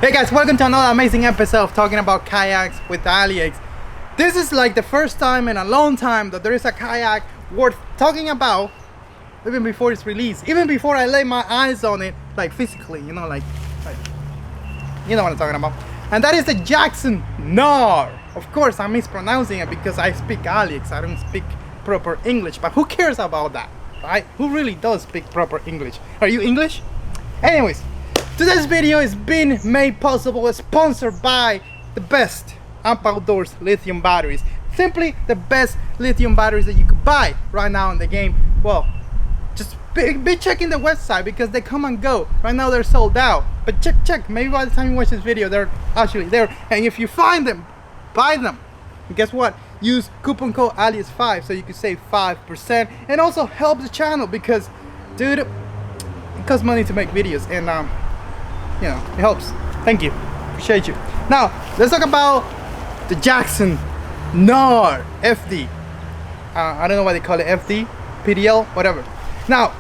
Hey guys, welcome to another amazing episode of talking about kayaks with Aliex. This is like the first time in a long time that there is a kayak worth talking about, even before it's released, even before I lay my eyes on it, like physically, you know, like you know what I'm talking about. And that is the Jackson Knarr. Of course, I'm mispronouncing it because I speak Aliex, I don't speak proper English, but who cares about that, right? Who really does speak proper English? Are you English? Anyways, today's video is being made possible, sponsored by the best outdoors lithium batteries. Simply the best lithium batteries that you could buy right now in the game. Well, just be checking the website because they come and go. Right now they're sold out, but check. Maybe by the time you watch this video, they're actually there. And if you find them, buy them. And guess what? Use coupon code Aliex5 so you can save 5% and also help the channel because, dude, it costs money to make videos and you know, it helps. Thank you, appreciate you. Now let's talk about the Jackson Knarr FD. I don't know why they call it FD, PDL, whatever. Now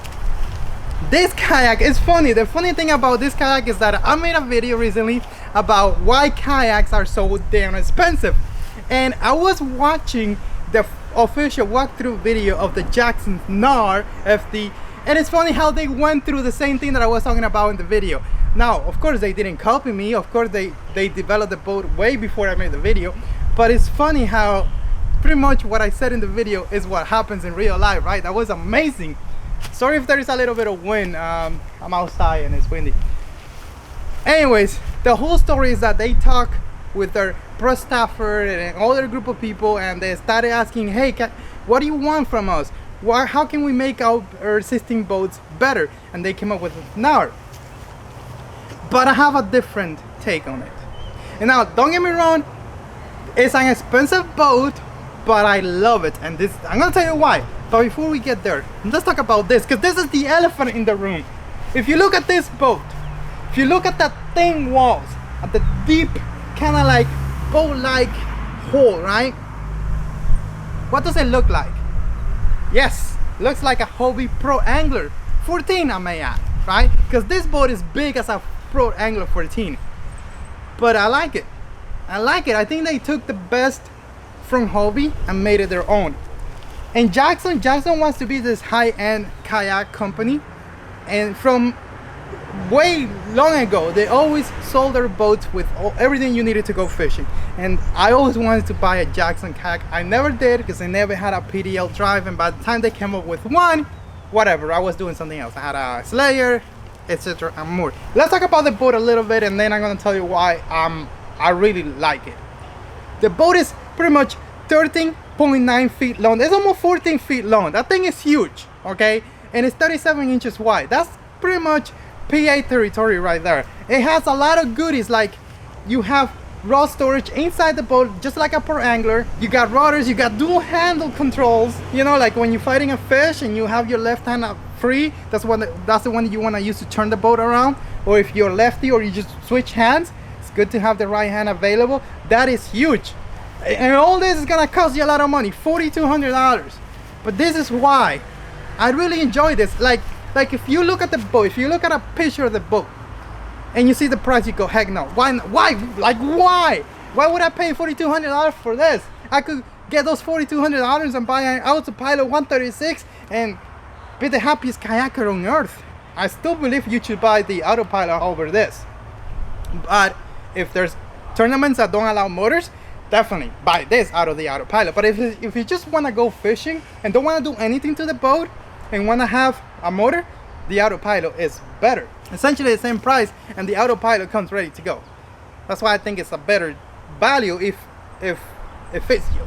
this kayak is funny. The funny thing about this kayak is that I made a video recently about why kayaks are so damn expensive, and I was watching the official walkthrough video of the Jackson Knarr FD, and it's funny how they went through the same thing that I was talking about in the video. Now, of course, they didn't copy me. Of course, they developed the boat way before I made the video. But it's funny how pretty much what I said in the video is what happens in real life, right? That was amazing. Sorry if there is a little bit of wind. I'm outside and it's windy. Anyways, the whole story is that they talk with their press staffer and all their group of people, and they started asking, hey, what do you want from us? How can we make our existing boats better? And they came up with Knarr. But I have a different take on it. And now, don't get me wrong, it's an expensive boat, but I love it. And this, I'm gonna tell you why. But before we get there, let's talk about this, because this is the elephant in the room. If you look at this boat, if you look at that thin walls, at the deep, kind of like boat-like hole, right? What does it look like? Yes, looks like a Hobie Pro Angler 14, I may add, right? Because this boat is big as a Pro Angler 14, but I like it. I think they took the best from Hobie and made it their own. And Jackson wants to be this high-end kayak company, and from way long ago they always sold their boats with everything you needed to go fishing. And I always wanted to buy a Jackson kayak. I never did because I never had a PDL drive, and by the time they came up with one, whatever, I was doing something else. I had a Slayer, etc. and more. Let's talk about the boat a little bit, and then I'm gonna tell you why I really like it. The boat is pretty much 13.9 feet long. It's almost 14 feet long. That thing is huge, okay? And it's 37 inches wide. That's pretty much PA territory right there. It has a lot of goodies, like you have rod storage inside the boat, just like a Pro Angler. You got rudders, you got dual handle controls, you know, like when you're fighting a fish and you have your left hand up free, that's the one that you want to use to turn the boat around. Or if you're lefty or you just switch hands, it's good to have the right hand available. That is huge, and all this is gonna cost you a lot of money, $4,200. But this is why I really enjoy this. Like if you look at the boat, if you look at a picture of the boat and you see the price, you go, heck no. Why? Like why would I pay $4,200 for this? I could get those $4,200 and buy an Autopilot 136 and be the happiest kayaker on earth. I still believe you should buy the Autopilot over this. But if there's tournaments that don't allow motors, definitely buy this out of the Autopilot. But if you just want to go fishing and don't want to do anything to the boat and want to have a motor, the Autopilot is better. Essentially the same price, and the Autopilot comes ready to go. That's why I think it's a better value if it fits you.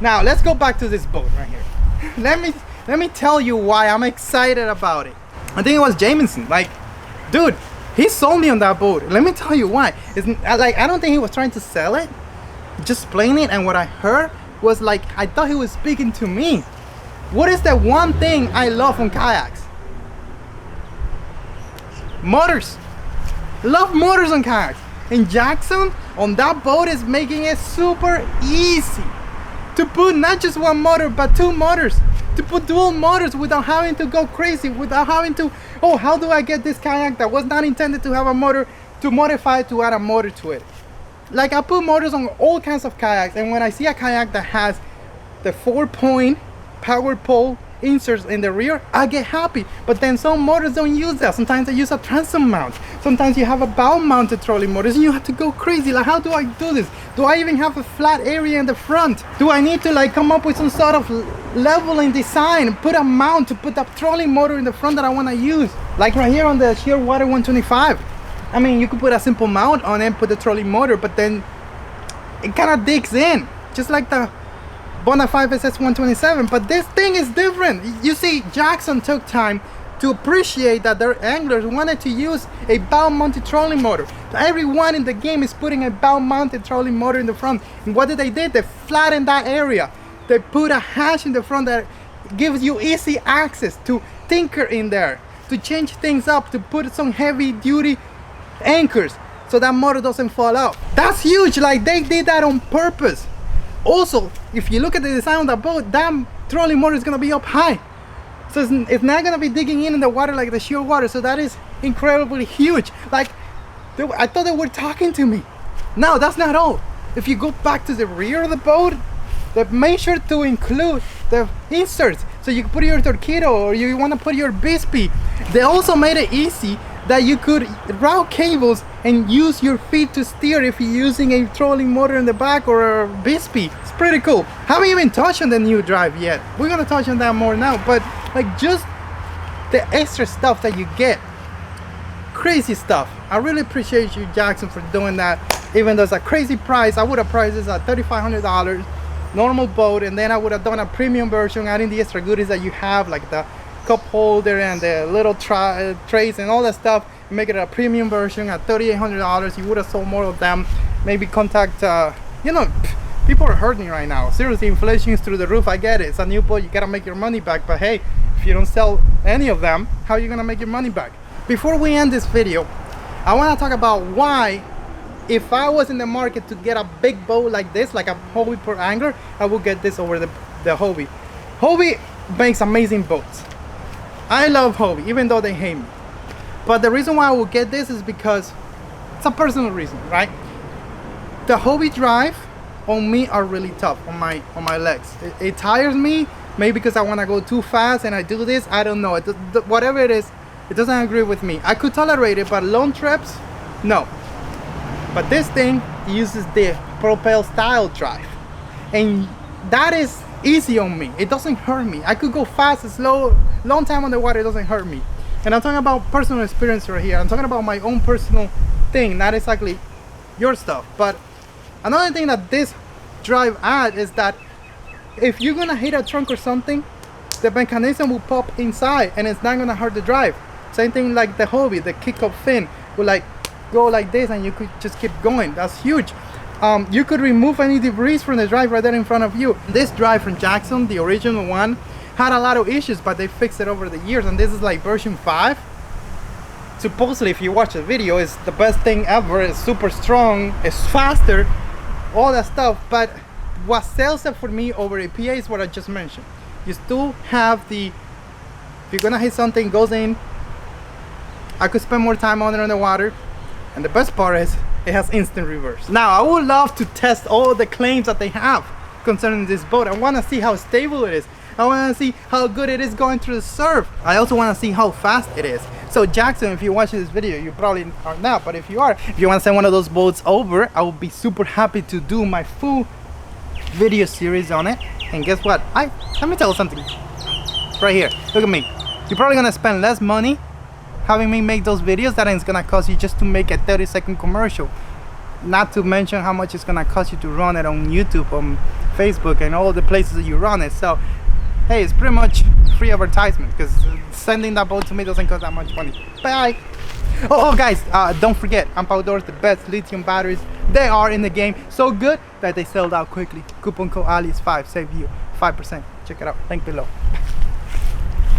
Now let's go back to this boat right here. Let me tell you why I'm excited about it. I think it was Jameson. Like, dude, he sold me on that boat. Let me tell you why. It's like, I don't think he was trying to sell it, just playing it. And what I heard was like, I thought he was speaking to me. What is the one thing I love on kayaks? Motors. Love motors on kayaks. And Jackson on that boat is making it super easy to put not just one motor but two motors, to put dual motors without having to go crazy, without having to, oh, how do I get this kayak that was not intended to have a motor to modify it, to add a motor to it. Like, I put motors on all kinds of kayaks, and when I see a kayak that has the 4-point power pole inserts in the rear, I get happy. But then some motors don't use that. Sometimes they use a transom mount. Sometimes you have a bow mounted trolley motors and you have to go crazy. Like, how do I do this? Do I even have a flat area in the front? Do I need to like come up with some sort of leveling design and put a mount to put that trolley motor in the front that I want to use? Like right here on the Shearwater 125. I mean, you could put a simple mount on it, put the trolley motor, but then it kind of digs in, just like the Bona 5 SS 127. But this thing is different. You see, Jackson took time to appreciate that their anglers wanted to use a bow mounted trolling motor. Everyone in the game is putting a bow mounted trolling motor in the front. And what did? They flattened that area. They put a hatch in the front that gives you easy access to tinker in there, to change things up, to put some heavy duty anchors so that motor doesn't fall out. That's huge. Like, they did that on purpose. Also, if you look at the design of the boat, that trolling motor is going to be up high, so it's not going to be digging in the water like the Shearwater. So that is incredibly huge. Like, I thought they were talking to me. No, that's not all. If you go back to the rear of the boat, they made sure to include the inserts, so you can put your Torpedo or you want to put your Bixpy. They also made it easy that you could route cables and use your feet to steer if you're using a trolling motor in the back or a Bixpy. It's pretty cool. Haven't even touched on the new drive yet. We're gonna touch on that more now, but like, just the extra stuff that you get, crazy stuff. I really appreciate you, Jackson, for doing that. Even though it's a crazy price, I would have priced this at $3,500 normal boat, and then I would have done a premium version, adding the extra goodies that you have, like the cup holder and the little trays and all that stuff, make it a premium version at $3,800. You would have sold more of them. Maybe contact you know, people are hurting right now. Seriously, inflation is through the roof. I get it, it's a new boat, you gotta make your money back, but hey, if you don't sell any of them, how are you gonna make your money back? Before we end this video, I want to talk about why, if I was in the market to get a big boat like this, like a Hobie per angler, I would get this over the Hobie. Hobie makes amazing boats. I love Hobie, even though they hate me. But the reason why I will get this is because it's a personal reason, right? The Hobie drive on me are really tough on my legs. It tires me, maybe because I want to go too fast and I do this. I don't know. Whatever it is, it doesn't agree with me. I could tolerate it, but long trips, no. But this thing uses the propel style drive, and that is easy on me. It doesn't hurt me. I could go fast, slow, long time on the water, it doesn't hurt me. And I'm talking about personal experience right here. I'm talking about my own personal thing, not exactly your stuff. But another thing that this drive adds is that if you're gonna hit a trunk or something, the mechanism will pop inside and it's not gonna hurt the drive. Same thing like the Hobie, the kick-up fin will like go like this and you could just keep going. That's huge. You could remove any debris from the drive right there in front of you. This drive from Jackson, the original one, had a lot of issues, but they fixed it over the years, and this is like version 5. Supposedly, if you watch the video, it's the best thing ever. It's super strong, it's faster, all that stuff. But what sells it for me over a PA is what I just mentioned. You still have the, if you're gonna hit something, goes in. I could spend more time on it on the water, and the best part is it has instant reverse. Now, I would love to test all the claims that they have concerning this boat. I want to see how stable it is. I want to see how good it is going through the surf. I also want to see how fast it is. So Jackson, if you're watching this video, you probably are not, but if you are, if you want to send one of those boats over, I will be super happy to do my full video series on it. And guess what? Let me tell you something. Right here, look at me. You're probably gonna spend less money having me make those videos that it's gonna cost you just to make a 30-second commercial. Not to mention how much it's gonna cost you to run it on YouTube, on Facebook, and all the places that you run it. So hey, it's pretty much free advertisement, because sending that boat to me doesn't cost that much money. Bye. Oh guys, don't forget, Amp Outdoors, the best lithium batteries they are in the game. So good that they sold out quickly. Coupon code Aliex5 save you 5%. Check it out, link below.